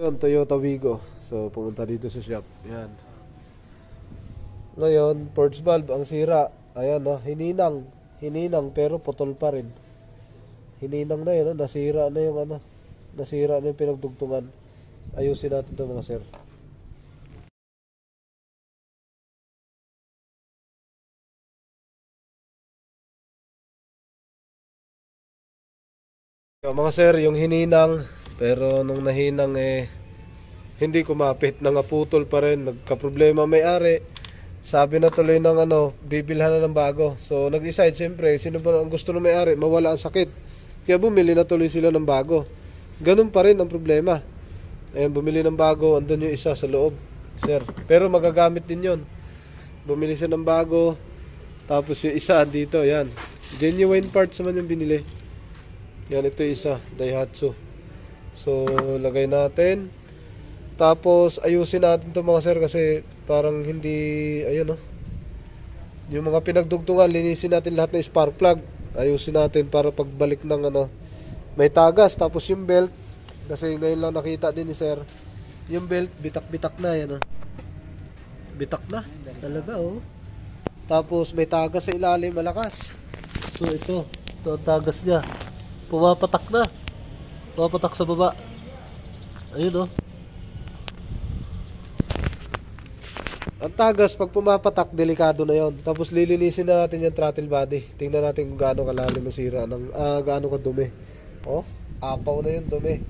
Yun, Toyota Wigo. So, pumunta dito sa shop. Yan. Ngayon, purge valve ang sira. Ayan, no? Hininang. Hininang, pero putol pa rin. Hininang na yun, no? Nasira na yung ano. Nasira na yung pinagdugtungan. Ayusin natin ito, mga sir. So, mga sir, yung hininang, pero nung nahinang hindi kumapit, nangaputol pa rin, nagka-problema may-ari. Sabi na tuloy ng bibilhan na ng bago. So nag-decide siyempre, sino ba ang gusto ng may-ari? Mawala ang sakit. Kaya bumili na tuloy sila ng bago. Ganun pa rin ang problema. Ayan, bumili ng bago, andun yung isa sa loob, sir. Pero magagamit din yon. Bumili siya ng bago, tapos yung isa dito, yan. Genuine parts naman yung binili. Yan, ito yung isa, Daihatsu. So, lagay natin. Tapos, ayusin natin ito mga sir kasi parang hindi, ayun yung mga pinagdugtungan, linisin natin lahat ng spark plug. Ayusin natin para pagbalik ng may tagas. Tapos yung belt, kasi ngayon lang nakita din ni sir, yung belt, bitak-bitak na yan. Bitak na, talaga Tapos may tagas sa ilalim, malakas. So ito ang tagas niya. Pumapatak na. Pumapatak sa baba. Ayun Ang tagas, pag pumapatak, delikado na yon. Tapos lilinisin na natin yung throttle body. Tingnan natin kung gaano kalalim ang sira, gaano kadumi. Apaw na yung dumi.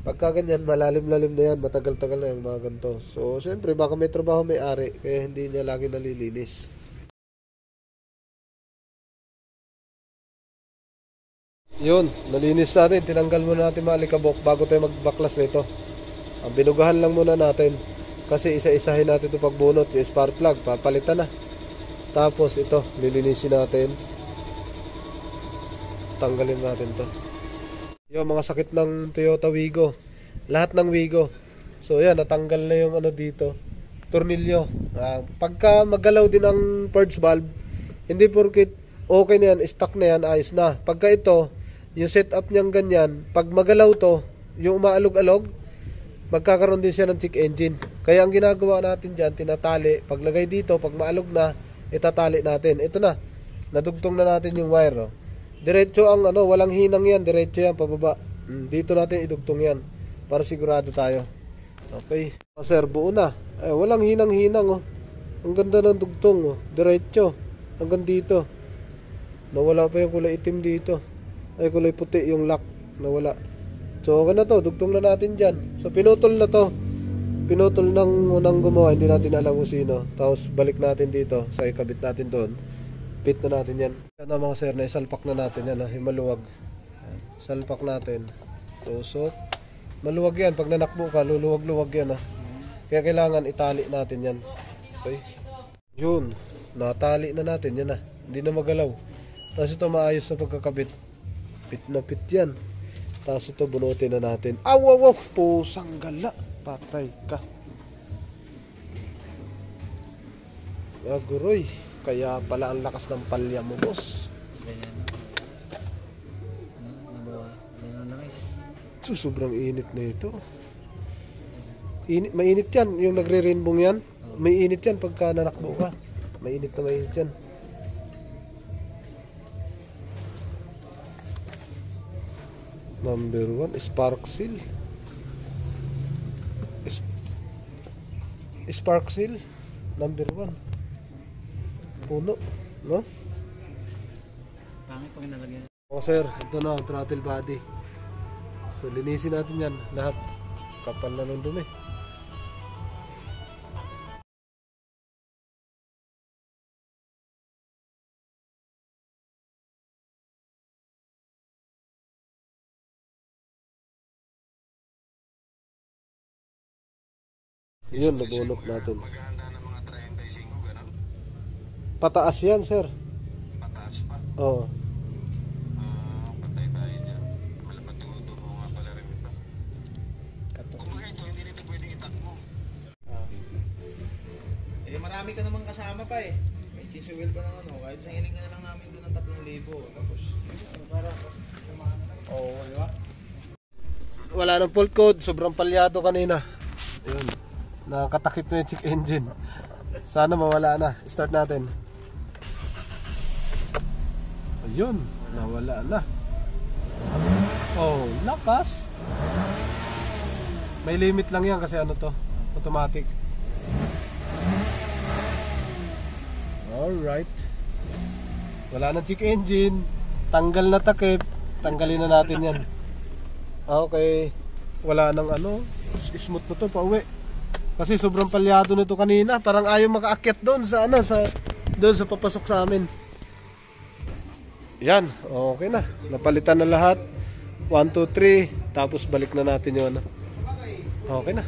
Pagka ganyan, malalim-lalim na yan, matagal-tagal na yung mga ganito. So, siyempre, baka may trabaho may-ari, kaya hindi niya lagi nalilinis. Yun, nalinis natin. Tinanggal muna natin mga alikabok bago tayo magbaklas nito. Ang binugahan lang muna natin. Kasi isa-isahin natin ito pagbunot. Yung spark plug, papalitan na. Tapos ito, lilinisin natin. Tanggalin natin to. Yung mga sakit ng Toyota Wigo. Lahat ng Wigo. So yan, natanggal na yung dito. Tornilyo. Pagka magalaw din ang purge valve, hindi porket okay na yan, stuck na yan, ayos na. Pagka ito, yung setup niyang ganyan, pag magalaw to, yung umaalog-alog, magkakaroon din siya ng check engine. Kaya ang ginagawa natin dyan, tinatali. Paglagay dito, pag maalog na, itatali natin. Ito na, nadugtong na natin yung wire. Diretso ang walang hinang yan, diretso yan, pababa. Dito natin idugtong yan, para sigurado tayo. Okay. Sir, buo na. Walang hinang-hinang. Ang ganda ng dugtong. Diretso, hanggang dito. Nawala pa yung kulay itim dito. Ay, kulay puti yung lock. Nawala. So, okay na to. Dugtong na natin dyan. So, pinutol na to. Pinutol ng unang gumawa. Hindi natin alam kung sino. Tapos, balik natin dito. So, ikabit natin doon. Fit na natin yan. Yan mga sir, na isalpak na natin yan. Yung maluwag. Salpak natin. Tusok. Maluwag yan. Pag nanakbo ka, luluwag-luwag yan. Kaya kailangan itali natin yan. Okay. Yun. Natali na natin yan. Hindi na magalaw. Tapos ito maayos na pagkakabit. Fit na fit yan. Tapos ito bunutin na natin. Aw! Pusang gala. Patay ka. Aguroy. Kaya pala ang lakas ng palya mo, boss. So, sobrang init na ito. Mainit yan. Yung nagre-rainbow yan. May init yan pagka nanakbo ka. Mainit na mainit yan. Number 1, spark seal. Spark seal. Number 1. Puno, no? Pangit pag nalagyan. Sir, ito na ang throttle body. So, linisin natin yan. Lahat. Kapal na ng dumi. Yun, nabunot natin. Pataas yan, sir. Pataas pa? Oo. Patay tayo dyan. Malapat yung uto mo nga pala rin ito. Kung mga ito, hindi nito pwedeng itakbo. Marami ka naman kasama pa May chisel pa ng kahit sa hiling ka na lang namin doon ng 3,000. Tapos, para kumahan ka. Oo, di ba? wala nang fault code, sobrang palyado kanina. Ayun, nakatakip na yung check engine. Sana mawala na. Start natin. Ayun, nawala na. Oh, lakas. May limit lang yan kasi ano to, automatic. Alright. Wala nang check engine. Tanggal na takip. Tanggalin na natin yan. Okay. Wala nang ano, smooth na to, pauwi. Kasi sobrang palyado nito kanina. Parang ayaw makaakyat doon sa ano, doon sa papasok sa amin. Yan, okay na. Napalitan na lahat. 1, 2, 3. Tapos balik na natin yun. Okay na.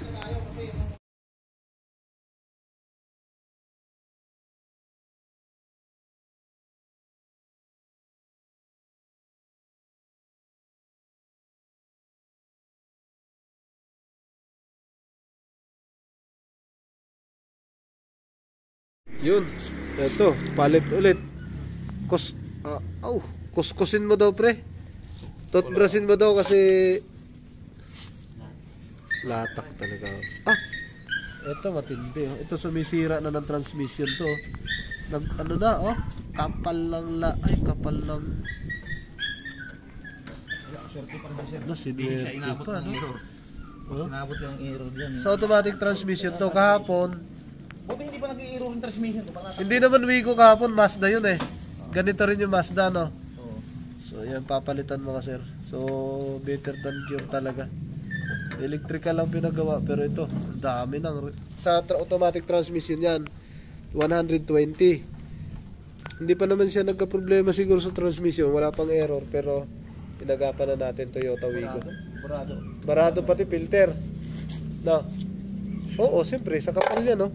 Yun, eto, palit ulit. Kuskusin mo daw pre. Toothbrushin mo daw kasi latak talaga. Eto matindi. Ito sumisira na ng transmission to. Ano na kapal lang kapal lang. Swerte pa rin sir. Hindi siya inabot ng error. Inabot lang ang error dyan. Sa automatic transmission to kahapon. Buti hindi pa nag-i-error yung transmission. Hindi naman Wigo kahapon, Mazda yun eh. Ganito rin yung Mazda, no? Oo. So yan, papalitan mga sir. So better than cure talaga. Electrical lang pinagawa, pero ito ang dami nang sa automatic transmission yan 120. Hindi pa naman siya nagka-problema siguro sa transmission, wala pang error, pero pinagapan na natin Toyota Wigo. Barado pati filter. No. Oo, siyempre sa kapal yan, no.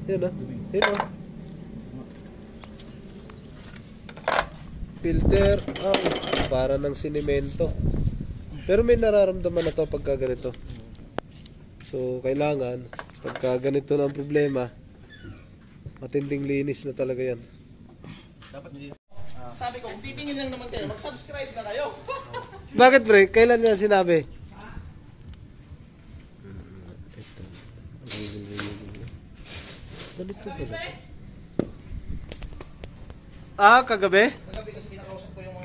Yan, no. Yan, no. Filter, para ng sinemento. Pero may nararamdaman na to pagka ganito. So, kailangan, pagka ganito na ang problema, matinding linis na talaga yan. Dapat hindi. Sabi ko, kung titingin lang naman kayo, mag-subscribe na kayo. Bakit pre? Kailan yan sinabi? Ganito pala. Kagabi? Kagabi kasi kinakausap ko yung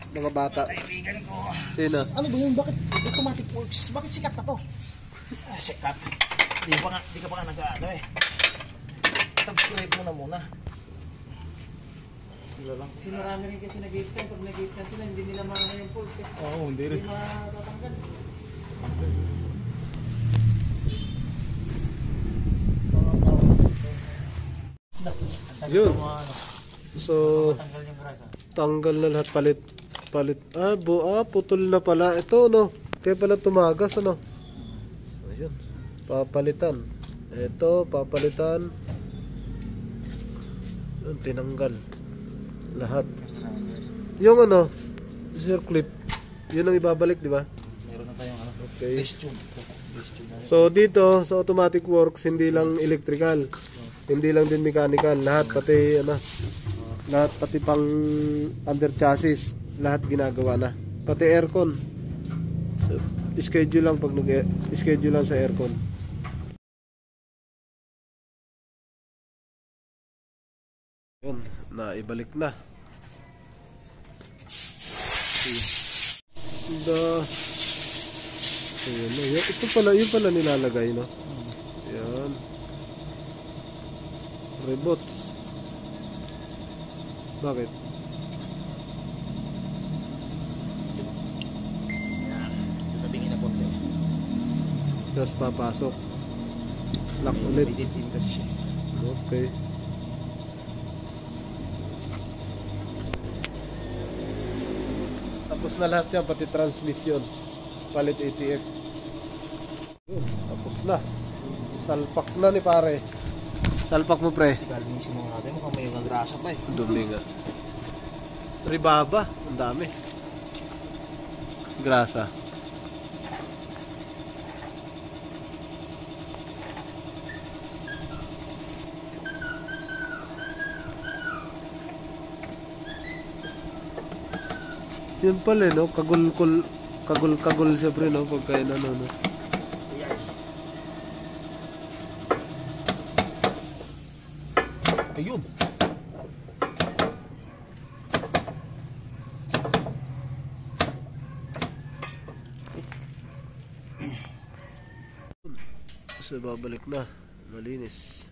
Mga bata. kaibigan ko. Sino? Ano ba yun? Bakit automatic works? Bakit sikat na to? Sikat. Di ka pa nga nag-ano eh. Subscribe mo na muna. Kasi marami rin kasi nag-scan. Pag nag-scan sila, hindi nila makakaya yung fault. Oo, hindi rin. Hindi matatanggal. Yun. So, Tanggal yung grasa. tanggal na lahat, palit. Putol na pala. Ito, no? Kaya pala tumagas, ano? Ayun. Papalitan. Ito, papalitan. Yun, tinanggal. Lahat. Yung ano, circlip. Yun ang ibabalik, di ba? Meron na tayong Okay. test tube. So dito sa automatic works hindi lang electrical, hindi lang din mechanical, lahat pati lahat pati pang under chassis, lahat ginagawa na. Pati aircon. So, schedule lang pag schedule lang sa aircon. Yun, naibalik na. Ayan, yun pala nilalagay, no? Ayan. Rebots. Bakit? Yan. Tabingin na po. Tapos papasok. Slack ulit. Din kasi siya. Okay. Tapos na lahat yan, pati transmission. Palit ATF. Yun, tapos na. Salpak na ni pare. Salpak mo pre. Galinisin mo natin. Mukhang may grasa pa eh. Dumi nga. Ribaba, ang dami. Grasa. Yun pala, no? kagul-kagul siya pre, no? Pagka ano, no? Ayun. So, babalik na. Malinis.